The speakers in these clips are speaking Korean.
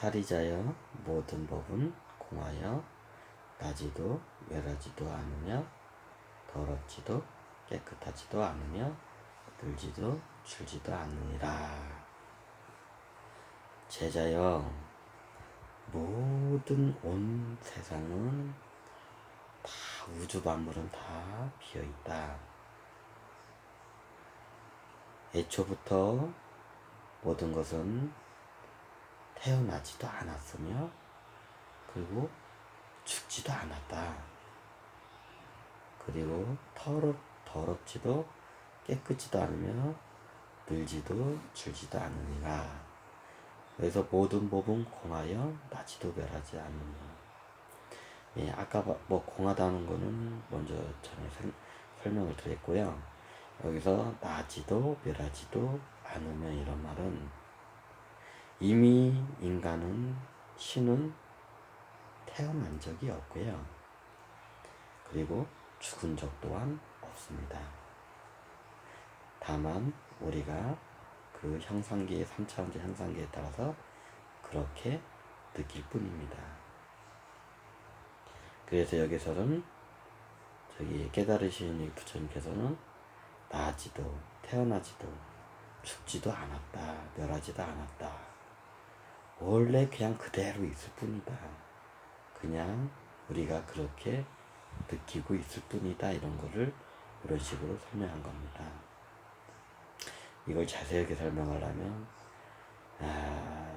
사리자여 모든 법은 공하여 나지도 멸하지도 않으며 더럽지도 깨끗하지도 않으며 늘지도 줄지도 않느니라. 제자여 모든 온 세상은 다 우주 만물은 다 비어있다. 애초부터 모든 것은 태어나지도 않았으며 그리고 죽지도 않았다. 그리고 더럽지도 깨끗지도 않으며 늘지도 줄지도 않으니라. 그래서 모든 법은 공하여 나지도 멸하지 않으며. 예, 아까 뭐 공하다는 거는 먼저 전에 설명을 드렸고요. 여기서 나지도 멸하지도 않으며 이런 말은 이미 인간은 신은 태어난 적이 없고요. 그리고 죽은 적 또한 없습니다. 다만 우리가 그 형상계의 3차원적 형상계에 따라서 그렇게 느낄 뿐입니다. 그래서 여기서는 저기 깨달으신 부처님께서는 나지도 태어나지도 죽지도 않았다, 멸하지도 않았다. 원래 그냥 그대로 있을 뿐이다. 그냥 우리가 그렇게 느끼고 있을 뿐이다. 이런 거를 이런 식으로 설명한 겁니다. 이걸 자세하게 설명하려면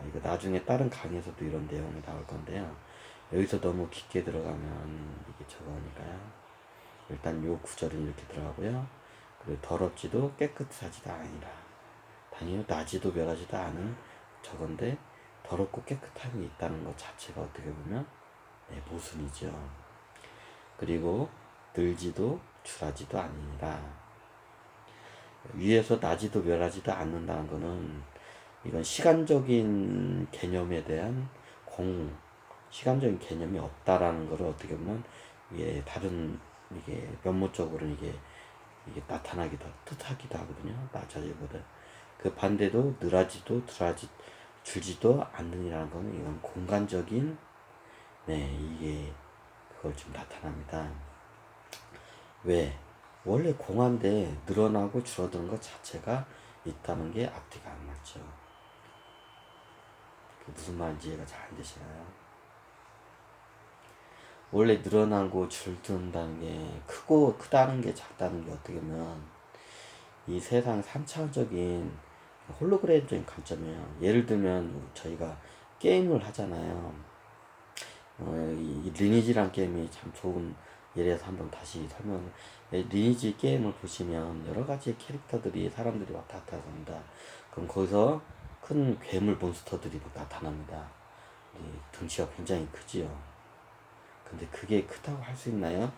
이거 나중에 다른 강의에서도 이런 내용이 나올 건데요. 여기서 너무 깊게 들어가면 이게 저거니까요. 일단 요 구절은 이렇게 들어가고요. 그리고 더럽지도 깨끗하지도 아니라. 당연히 나지도 멸하지도 않은 저건데 더럽고 깨끗함이 있다는 것 자체가 어떻게 보면 모순이죠. 그리고 늘지도 줄하지도 아니니라. 위에서 나지도 멸하지도 않는다는 것은 이건 시간적인 개념에 대한 시간적인 개념이 없다라는 것을 어떻게 보면 다른 이게 면모적으로 이게 나타나기도 뜻하기도 하거든요. 나자지보다 그 반대도 늘하지도 줄지도 않느니라는 것은 이건 공간적인 이게 그걸 좀 나타납니다. 왜? 원래 공한데 늘어나고 줄어드는 것 자체가 있다는 게 앞뒤가 안 맞죠. 무슨 말인지 이해가 잘 안 되시나요? 원래 늘어나고 줄든다는 게 크다는 게 작다는 게 어떻게 보면 이 세상 3차원적인 홀로그램적인 관점이에요. 예를 들면 저희가 게임을 하잖아요. 이 리니지란 게임이 참 좋은 예래서 한번 다시 리니지 게임을 보시면 여러 가지 캐릭터들이 사람들이 왔다 갔다 합니다. 그럼 거기서 큰 괴물 몬스터들이 나타납니다. 등치가 굉장히 크지요. 근데 그게 크다고 할 수 있나요?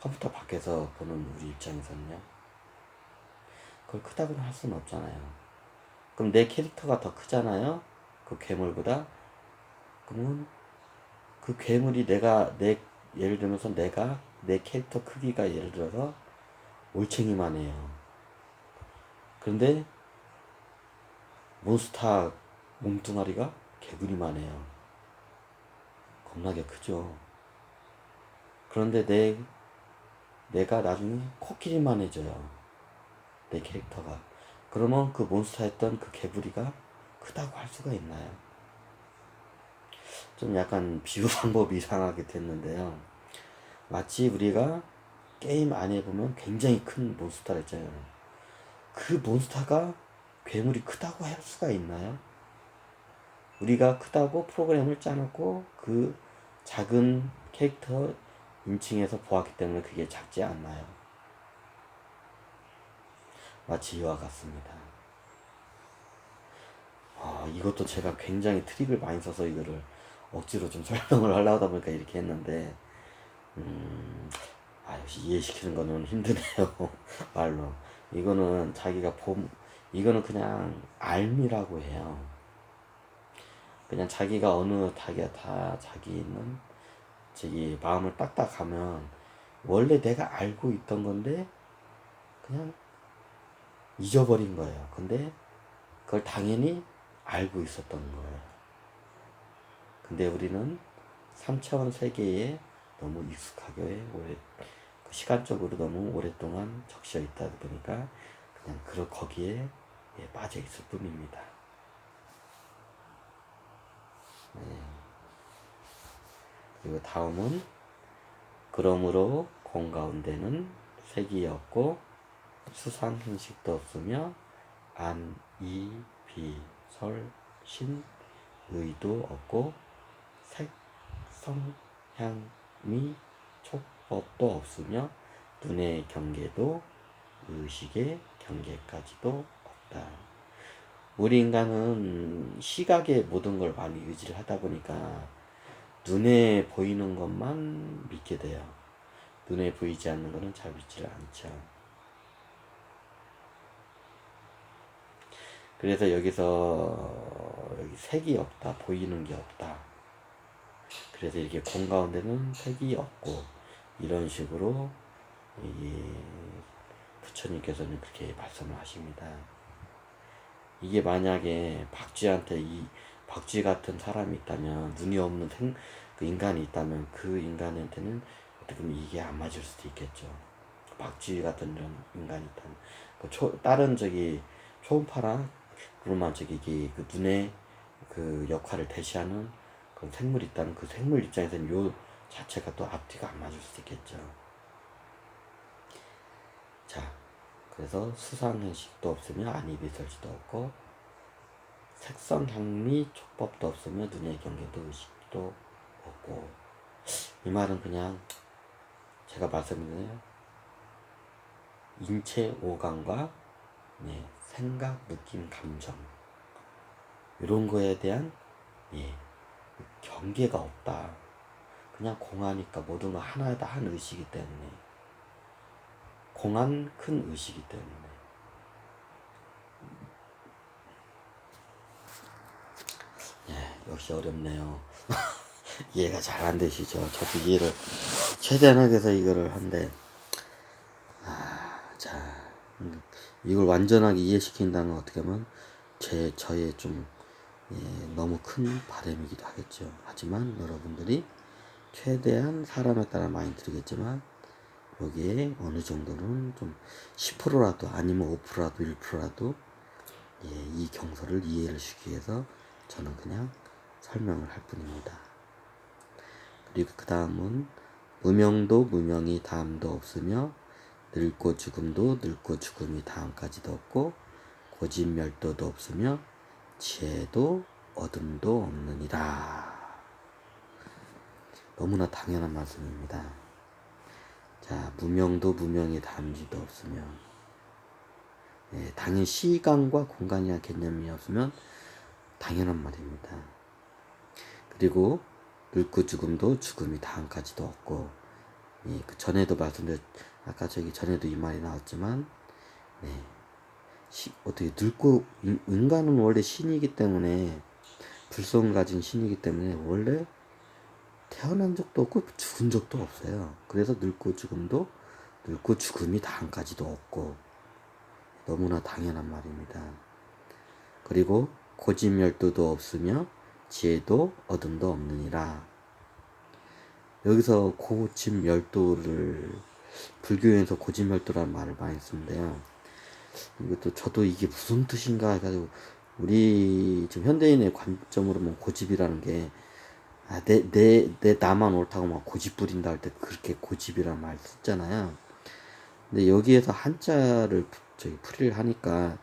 컴퓨터 밖에서 보는 우리 입장에서는요. 그걸 크다고는 할 수는 없잖아요. 그럼 내 캐릭터가 더 크잖아요. 그 괴물보다. 그러면 그 괴물이 예를 들면서 내 캐릭터 크기가 예를 들어서 올챙이만 해요. 그런데 몬스터 몸뚱아리가 개구리만 해요. 겁나게 크죠. 그런데 내가 나중에 코끼리만 해져요. 내 캐릭터가. 그러면 그 몬스터 했던 그 개구리가 크다고 할 수가 있나요? 좀 약간 비유 방법이 이상하게 됐는데요. 마치 우리가 게임 안에 보면 굉장히 큰 몬스터가 있잖아요. 그 몬스터가 괴물이 크다고 할 수가 있나요? 우리가 크다고 프로그램을 짜놓고 그 작은 캐릭터 인칭에서 보았기 때문에 그게 작지 않나요? 마치 이와 같습니다. 이것도 제가 굉장히 트릭을 많이 써서 이거를 억지로 좀 설명을 하려다 보니까 이렇게 했는데 역시 이해시키는 거는 힘드네요. 말로. 이거는 이거는 그냥 알미라고 해요. 그냥 자기가 자기는 마음을 딱딱하면 원래 내가 알고 있던 건데 그냥 잊어버린 거예요. 근데 그걸 당연히 알고 있었던 거예요. 근데 우리는 3차원 세계에 너무 익숙하게 시간적으로 너무 오랫동안 적셔 있다 보니까 그냥 거기에 빠져 있을 뿐입니다. 그리고 다음은 그러므로 공 가운데는 색이 없고 수상 형식도 없으며 안, 이, 비, 설, 신, 의도 없고 색, 성, 향, 미, 촉법도 없으며 눈의 경계도 의식의 경계까지도 없다. 우리 인간은 시각의 모든 걸 많이 의지를 하다 보니까 눈에 보이는 것만 믿게 돼요. 눈에 보이지 않는 것은 잘 믿지를 않죠. 그래서 여기서 여기 색이 없다, 보이는 게 없다. 그래서 이렇게 공 가운데는 색이 없고 이런 식으로 부처님께서는 그렇게 말씀을 하십니다. 이게 만약에 박쥐한테 박쥐 같은 사람이 있다면, 눈이 없는 그 인간이 있다면 그 인간한테는 어떻게 보면 이게 안 맞을 수도 있겠죠. 박쥐 같은 이런 인간이 있다면 다른 초음파랑 그로만 그 눈의 그 역할을 대시하는 그 생물이 있다면 그 생물 입장에서는 요 자체가 또 앞뒤가 안 맞을 수도 있겠죠. 자, 그래서 수상행식도 없으며 안이비설지도 없고 색성 향미 촉법도 없으며 눈의 경계도 의식도 없고, 이 말은 그냥 제가 말씀드린 인체 오감과 생각, 느낌, 감정 이런 거에 대한 경계가 없다. 그냥 공하니까 모든 거 하나다 한 의식이기 때문에, 공한 큰 의식이기 때문에. 역시 어렵네요. 이해가 잘 안 되시죠? 저도 이해를 최대한 하기 위해서 이거를 한데, 이걸 완전하게 이해시킨다는 어떻게 보면 저의 좀 너무 큰 바람이기도 하겠죠. 하지만 여러분들이 최대한 사람에 따라 많이 들겠지만 여기에 어느 정도는 좀 10%라도 아니면 5%라도 1%라도 이 경서를 이해를 시키기 위해서 저는 그냥 설명을 할 뿐입니다. 그리고 그 다음은 무명도 무명이 다음도 없으며 늙고 죽음도 늙고 죽음이 다음까지도 없고 고집멸도도 없으며 지혜도 어둠도 없느니라. 너무나 당연한 말씀입니다. 자, 무명도 무명이 다음지도 없으며, 당연히 시간과 공간이라는 개념이 없으면 당연한 말입니다. 그리고 늙고 죽음도 죽음이 다음까지도 없고, 그 전에도 아까 전에도 이 말이 나왔지만, 어떻게 늙고, 인간은 원래 신이기 때문에, 불성 가진 신이기 때문에 원래 태어난 적도 없고 죽은 적도 없어요. 그래서 늙고 죽음이 다음까지도 없고, 너무나 당연한 말입니다. 그리고 고집멸도도 없으며 지혜도 어둠도 없느니라. 여기서 고집멸도를 불교에서 고집멸도라는 말을 많이 쓰는데요. 이것도 저도 이게 무슨 뜻인가 해가지고, 우리 지금 현대인의 관점으로 보면 고집이라는 게 나만 옳다고 막 고집 부린다 할 때 그렇게 고집이라는 말 썼잖아요. 근데 여기에서 한자를 풀이를 하니까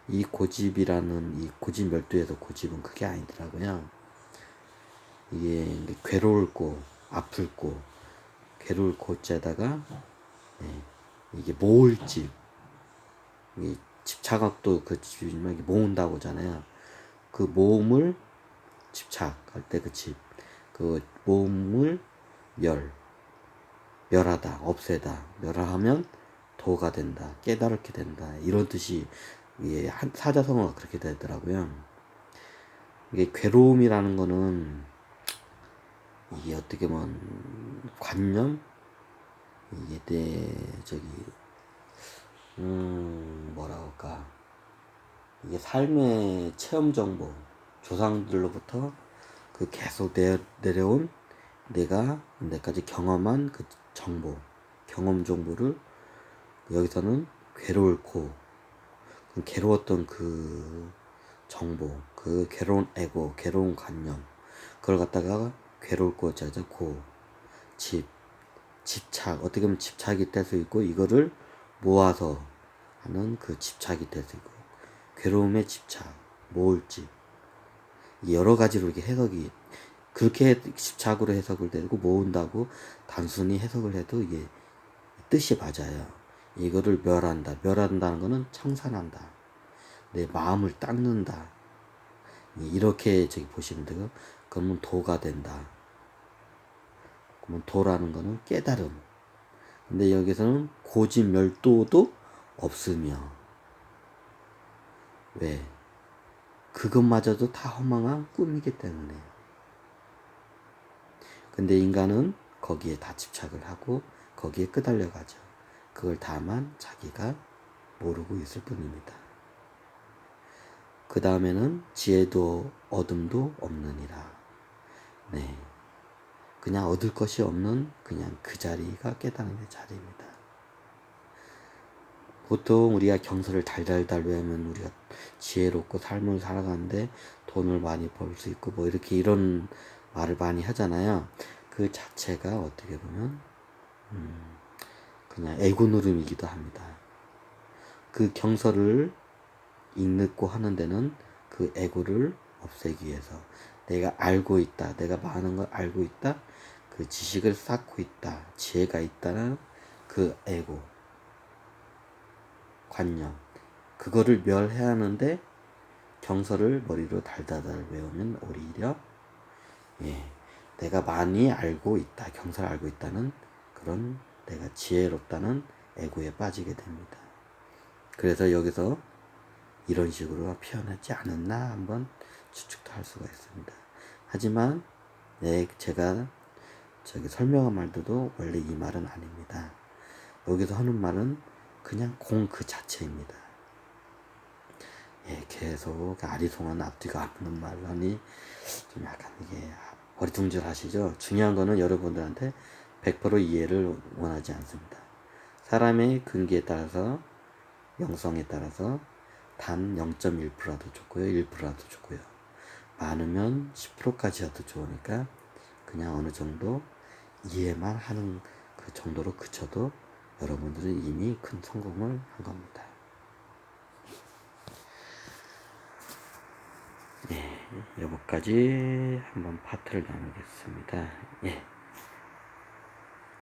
이 고집이라는 이 고집멸도에서 고집은 그게 아니더라고요. 이게 괴로울고 아플고 괴로울 고자다가 이게 모을 집, 이 집착각도 그 집이지만 이게 모은다고 하잖아요. 그 모음을 집착할 때 그 모음을 멸하다, 없애다, 멸하면 도가 된다, 깨달게 된다, 이런 뜻이 사자성어가 그렇게 되더라고요. 이게 괴로움이라는 거는 이게 어떻게 보면 관념, 이게 뭐라 할까, 이게 삶의 체험 정보, 조상들로부터 그 계속 내려온 내가 내까지 경험한 그 정보, 경험 정보를 여기서는 괴로울고, 그 괴로웠던 그 정보, 그 괴로운 에고, 괴로운 관념, 그걸 갖다가 괴로울고 짜자 고, 집착, 어떻게 보면 집착이 될 수 있고, 이거를 모아서 하는 그 집착이 될 수 있고, 괴로움의 집착, 모을집, 여러 가지로 이렇게 해석이, 그렇게 집착으로 해석을 되고 모은다고 단순히 해석을 해도 이게 뜻이 맞아요. 이거를 멸한다. 멸한다는 거는 청산한다. 내 마음을 닦는다. 이렇게 저기 보시면 되고, 그러면 도가 된다. 그러면 도라는 거는 깨달음. 근데 여기서는 고지멸도도 없으며, 왜? 그것마저도 다 허망한 꿈이기 때문에. 근데 인간은 거기에 다 집착을 하고 거기에 끄달려 가죠. 그걸 다만 자기가 모르고 있을 뿐입니다. 그 다음에는 지혜도 어둠도 없느니라. 네. 그냥 얻을 것이 없는 그냥 그 자리가 깨달음의 자리입니다. 보통 우리가 경서를 달달달 외우면 우리가 지혜롭고 삶을 살아가는데 돈을 많이 벌 수 있고 뭐 이렇게 이런 말을 많이 하잖아요. 그 자체가 어떻게 보면 그냥 애고 누름이기도 합니다. 그 경서를 읽고 하는 데는 그 애고를 없애기 위해서 내가 알고 있다, 내가 많은 걸 알고 있다, 그 지식을 쌓고 있다, 지혜가 있다는 그 애고, 관념, 그거를 멸해야 하는데 경서를 머리로 달달달 외우면 오히려 내가 많이 알고 있다, 경서를 알고 있다는 그런 내가 지혜롭다는 애고에 빠지게 됩니다. 그래서 여기서 이런 식으로 표현하지 않았나 한번 추측도 할 수가 있습니다. 하지만 제가 저기 설명한 말들도 원래 이 말은 아닙니다. 여기서 하는 말은 그냥 공 그 자체입니다. 계속 아리송한 앞뒤가 없는 말하니 좀 약간 이게 어리둥절하시죠? 중요한 거는 여러분들한테 100% 이해를 원하지 않습니다. 사람의 근기에 따라서, 영성에 따라서 단 0.1%라도 좋고요, 1%라도 좋고요. 많으면 10%까지라도 좋으니까 그냥 어느 정도 이해만 하는 그 정도로 그쳐도 여러분들은 이미 큰 성공을 한 겁니다. 여기까지 한번 파트를 나누겠습니다.